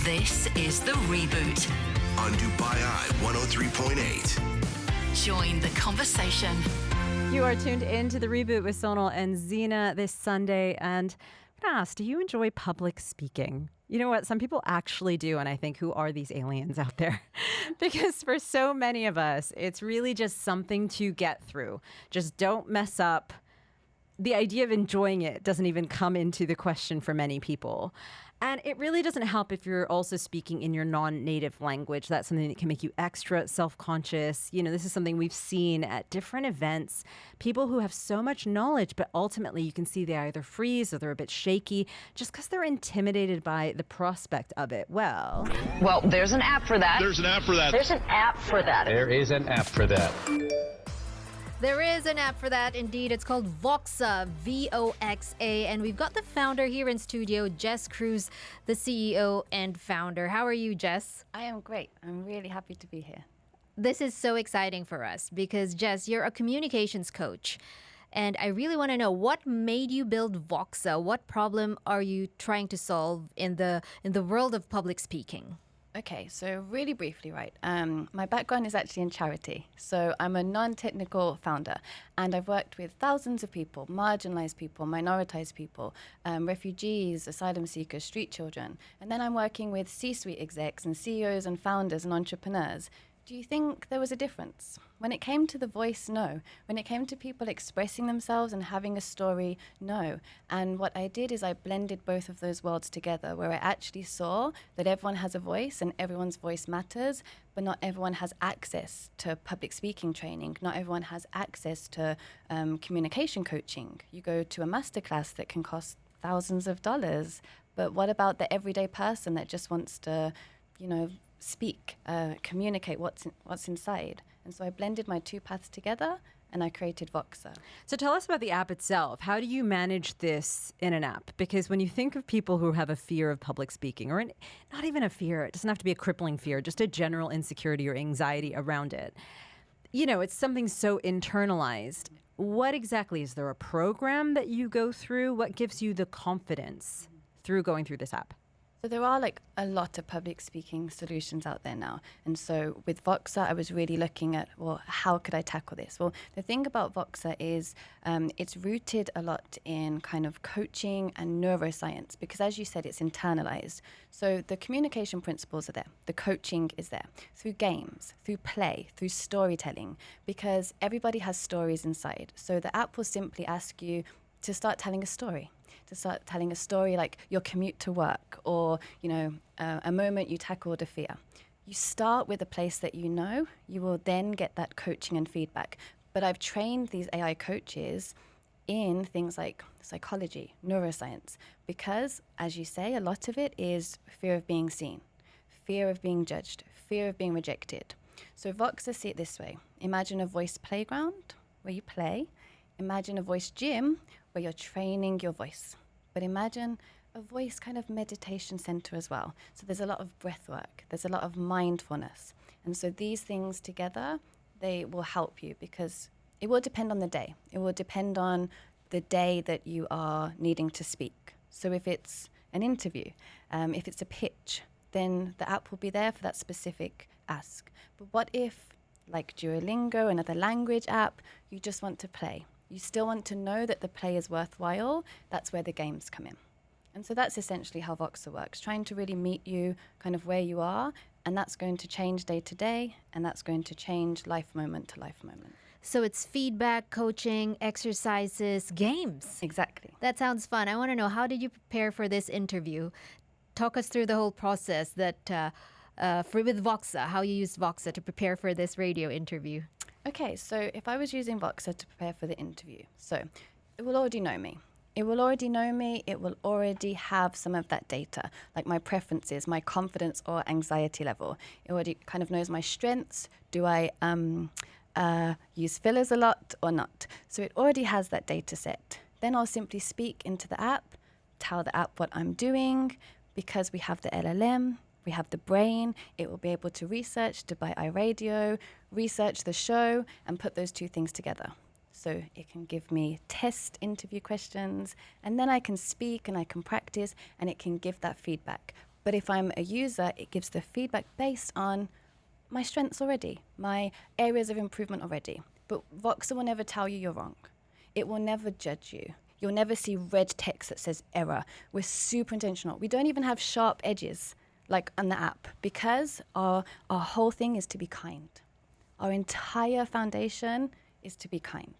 This is The Reboot on Dubai Eye 103.8. Join the conversation. You are tuned in to The Reboot with Sonal and Zina this Sunday. And I'm going to ask, do you enjoy public speaking? You know what? Some people actually do. And I think, who are these aliens out there? Because for so many of us, it's really just something to get through. Just don't mess up. The idea of enjoying it doesn't even come into the question for many people. And it really doesn't help if you're also speaking in your non-native language. That's something that can make you extra self-conscious. You know, this is something we've seen at different events. People who have so much knowledge, but ultimately you can see they either freeze or they're a bit shaky just because they're intimidated by the prospect of it. Well, there's an app for that. There's an app for that. There's an app for that. There is an app for that. There is an app for that, indeed. It's called Voxa, V-O-X-A. And we've got the founder here in studio, Jess Cruse, the CEO and founder. How are you, Jess? I am great. I'm really happy to be here. This is so exciting for us because, Jess, you're a communications coach. And I really want to know, what made you build Voxa? What problem are you trying to solve in the world of public speaking? Okay, so really briefly, right? My background is actually in charity. So I'm a non-technical founder, and I've worked with thousands of people, marginalized people, minoritized people, refugees, asylum seekers, street children. And then I'm working with C-suite execs and CEOs and founders and entrepreneurs. Do you think there was a difference? When it came to the voice, no. When it came to people expressing themselves and having a story, no. And what I did is I blended both of those worlds together, where I actually saw that everyone has a voice and everyone's voice matters, but not everyone has access to public speaking training. Not everyone has access to communication coaching. You go to a masterclass that can cost thousands of dollars, but what about the everyday person that just wants to, speak, communicate what's inside? And so I blended my two paths together and I created Voxa. So tell us about the app itself. How do you manage this in an app? Because when you think of people who have a fear of public speaking, or not even a fear, it doesn't have to be a crippling fear, just a general insecurity or anxiety around it. You know, it's something so internalized. What exactly, is there a program that you go through? What gives you the confidence through going through this app? So there are a lot of public speaking solutions out there now. And so with Voxa, I was really looking at, how could I tackle this? Well, the thing about Voxa is it's rooted a lot in kind of coaching and neuroscience, because as you said, it's internalized. So the communication principles are there. The coaching is there through games, through play, through storytelling, because everybody has stories inside. So the app will simply ask you to start telling a story. To start telling a story like your commute to work, or a moment you tackled a fear. You start with a place that you know. You will then get that coaching and feedback. But I've trained these AI coaches in things like psychology, neuroscience, because, as you say, a lot of it is fear of being seen, fear of being judged, fear of being rejected. So Voxa, see it this way. Imagine a voice playground where you play. Imagine a voice gym where you're training your voice. But imagine a voice kind of meditation center as well. So there's a lot of breath work. There's a lot of mindfulness. And so these things together, they will help you, because it will depend on the day. It will depend on the day that you are needing to speak. So if it's an interview, if it's a pitch, then the app will be there for that specific ask. But what if, like Duolingo, another language app, you just want to play? You still want to know that the play is worthwhile. That's where the games come in. And so that's essentially how Voxa works, trying to really meet you kind of where you are, and that's going to change day to day, and that's going to change life moment to life moment. So it's feedback, coaching, exercises, games. Exactly. That sounds fun. I want to know, how did you prepare for this interview? Talk us through the whole process with Voxa, how you used Voxa to prepare for this radio interview. Okay, so if I was using Voxa to prepare for the interview, so it will already know me. It will already know me. It will already have some of that data, like my preferences, my confidence or anxiety level. It already kind of knows my strengths. Do I use fillers a lot or not? So it already has that data set. Then I'll simply speak into the app, tell the app what I'm doing. Because we have the LLM, we have the brain, it will be able to research Dubai Eye Radio, research the show, and put those two things together. So it can give me test interview questions, and then I can speak and I can practice, and it can give that feedback. But if I'm a user, it gives the feedback based on my strengths already, my areas of improvement already. But Voxa will never tell you you're wrong. It will never judge you. You'll never see red text that says error. We're super intentional. We don't even have sharp edges like on the app because our whole thing is to be kind. Our entire foundation is to be kind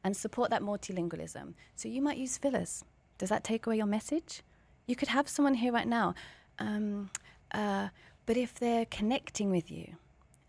and support that multilingualism. So you might use fillers. Does that take away your message? You could have someone here right now, but if they're connecting with you,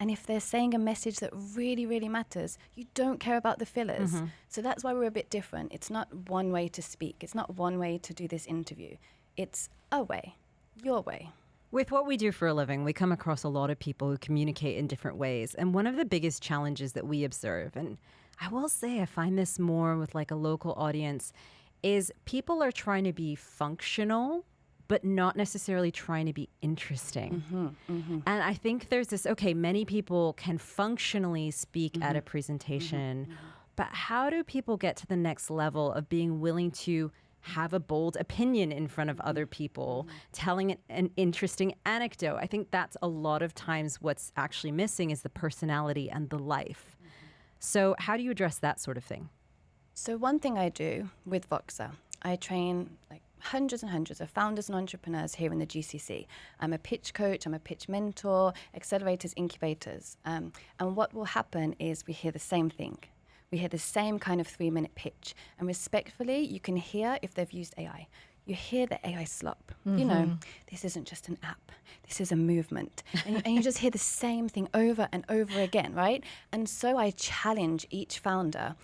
and if they're saying a message that really, really matters, you don't care about the fillers. So that's why we're a bit different. It's not one way to speak. It's not one way to do this interview. It's a way, your way. With what we do for a living, we come across a lot of people who communicate in different ways. And one of the biggest challenges that we observe, and I will say I find this more with like a local audience, is people are trying to be functional but not necessarily trying to be interesting. And I think there's this, okay, many people can functionally speak at a presentation, but how do people get to the next level of being willing to have a bold opinion in front of other people, telling an interesting anecdote? I think that's a lot of times what's actually missing is the personality and the life. So how do you address that sort of thing? So one thing I do with Voxa, I train like hundreds and hundreds of founders and entrepreneurs here in the GCC. I'm a pitch coach, I'm a pitch mentor, accelerators, incubators. And what will happen is we hear the same thing. We hear the same kind of 3-minute pitch. And respectfully, you can hear if they've used AI. You hear the AI slop. You know, this isn't just an app. This is a movement. And you just hear the same thing over and over again, right? And so I challenge each founder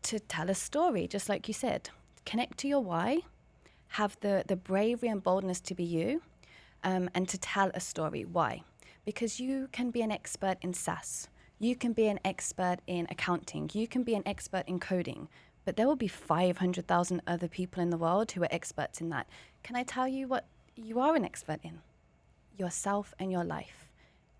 to tell a story, just like you said. Connect to your why, have the bravery and boldness to be you, and to tell a story. Why? Because you can be an expert in SaaS. You can be an expert in accounting. You can be an expert in coding. But there will be 500,000 other people in the world who are experts in that. Can I tell you what you are an expert in? Yourself and your life.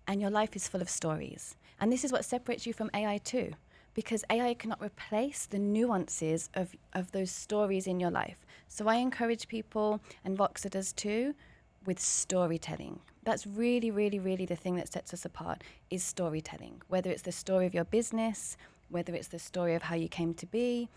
And your life is full of stories. And this is what separates you from AI too. Because AI cannot replace the nuances of those stories in your life. So I encourage people, and Voxa does too, with storytelling. That's really, really, really the thing that sets us apart is storytelling. Whether it's the story of your business, whether it's the story of how you came to be,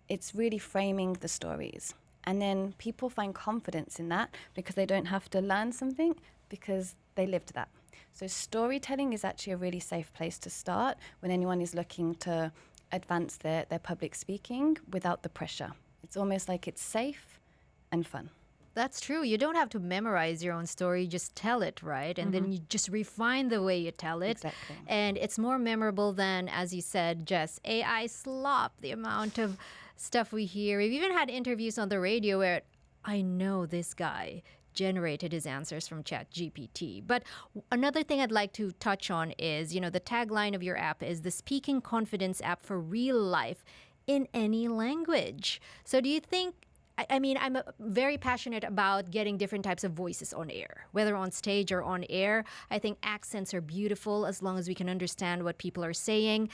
it's really framing the stories. And then people find confidence in that because they don't have to learn something because they lived that. So storytelling is actually a really safe place to start when anyone is looking to advance their public speaking without the pressure. It's almost like it's safe and fun. That's true. You don't have to memorize your own story, just tell it, right? And then you just refine the way you tell it. Exactly. And it's more memorable than, as you said, Jess, AI slop, the amount of stuff we hear. We've even had interviews on the radio where I know this guy generated his answers from ChatGPT. But another thing I'd like to touch on is, you know, the tagline of your app is the speaking confidence app for real life in any language. So do you think, I mean, I'm very passionate about getting different types of voices on air, whether on stage or on air. I think accents are beautiful as long as we can understand what people are saying.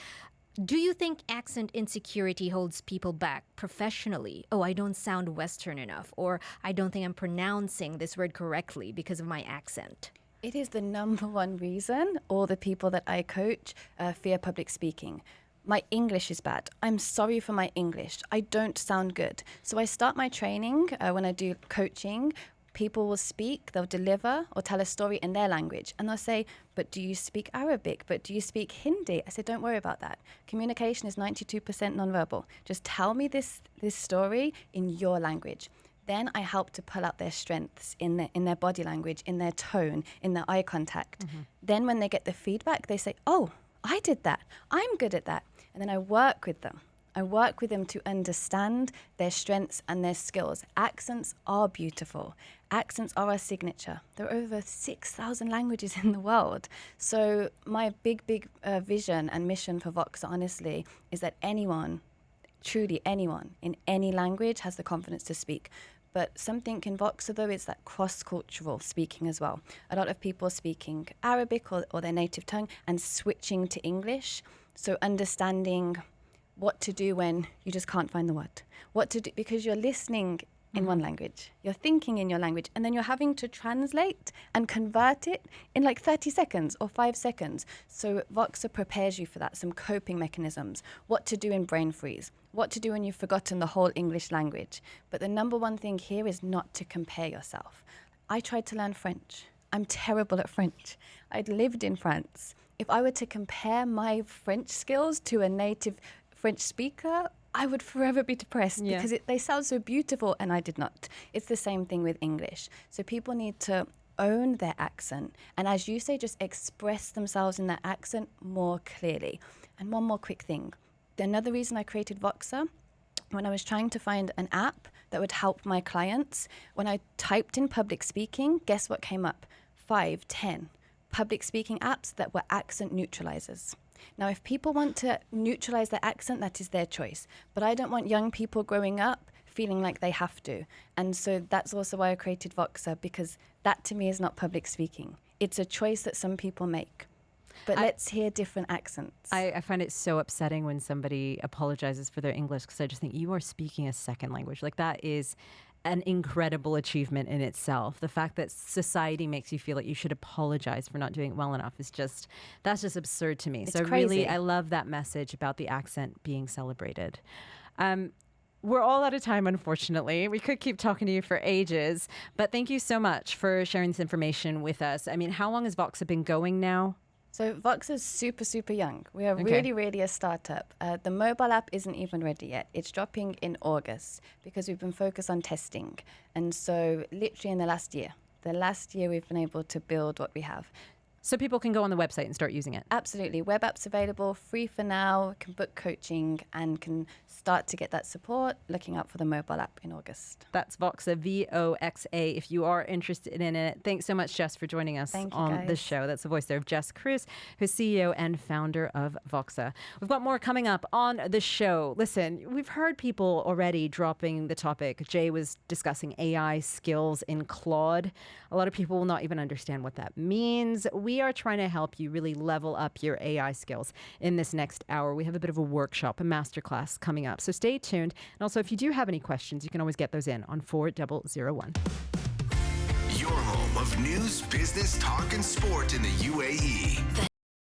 Do you think accent insecurity holds people back professionally? Oh, I don't sound Western enough, or I don't think I'm pronouncing this word correctly because of my accent. It is the number one reason all the people that I coach fear public speaking. My English is bad. I'm sorry for my English. I don't sound good. So I start my training when I do coaching. People will speak, they'll deliver or tell a story in their language. And they'll say, but do you speak Arabic? But do you speak Hindi? I said, don't worry about that. Communication is 92% nonverbal. Just tell me this story in your language. Then I help to pull out their strengths in their body language, in their tone, in their eye contact. Then when they get the feedback, they say, oh, I did that. I'm good at that. And then I work with them. I work with them to understand their strengths and their skills. Accents are beautiful. Accents are our signature. There are over 6,000 languages in the world. So my big vision and mission for Voxa, honestly, is that anyone, truly anyone, in any language has the confidence to speak. But something in Voxa, though, is that cross-cultural speaking as well. A lot of people speaking Arabic or their native tongue and switching to English. So understanding what to do when you just can't find the word. What to do, because you're listening in one language. You're thinking in your language, and then you're having to translate and convert it in like 30 seconds or 5 seconds. So Voxa prepares you for that, some coping mechanisms, what to do in brain freeze, what to do when you've forgotten the whole English language. But the number one thing here is not to compare yourself. I tried to learn French. I'm terrible at French. I'd lived in France. If I were to compare my French skills to a native French speaker, I would forever be depressed because they sound so beautiful, and I did not. It's the same thing with English. So people need to own their accent, and as you say, just express themselves in that accent more clearly. And one more quick thing. Another reason I created Voxa, when I was trying to find an app that would help my clients, when I typed in public speaking, guess what came up? 5, 10 public speaking apps that were accent neutralizers. Now, if people want to neutralize their accent, that is their choice. But I don't want young people growing up feeling like they have to. And so that's also why I created Voxa, because that to me is not public speaking. It's a choice that some people make. But let's hear different accents. I find it so upsetting when somebody apologizes for their English, because I just think you are speaking a second language. Like, that is an incredible achievement in itself. The fact that society makes you feel like you should apologize for not doing it well enough is that's just absurd to me. It's so crazy. really, I love that message about the accent being celebrated. We're all out of time, unfortunately. We could keep talking to you for ages, but thank you so much for sharing this information with us. I mean, how long has Voxa been going now? So Voxa's super, super young. We are really a startup. The mobile app isn't even ready yet. It's dropping in August because we've been focused on testing. And so literally in the last year we've been able to build what we have. So people can go on the website and start using it. Absolutely. Web app's available, free for now, can book coaching and can start to get that support, looking out for the mobile app in August. That's Voxa, V-O-X-A, if you are interested in it. Thanks so much, Jess, for joining us on the show. That's the voice there of Jess Cruse, who's CEO and founder of Voxa. We've got more coming up on the show. Listen, we've heard people already dropping the topic. Jay was discussing AI skills in Claude. A lot of people will not even understand what that means. We are trying to help you really level up your AI skills in this next hour. We have a bit of a workshop, a masterclass coming up. So stay tuned. And also, if you do have any questions, you can always get those in on 4001. Your home of news, business, talk, and sport in the UAE.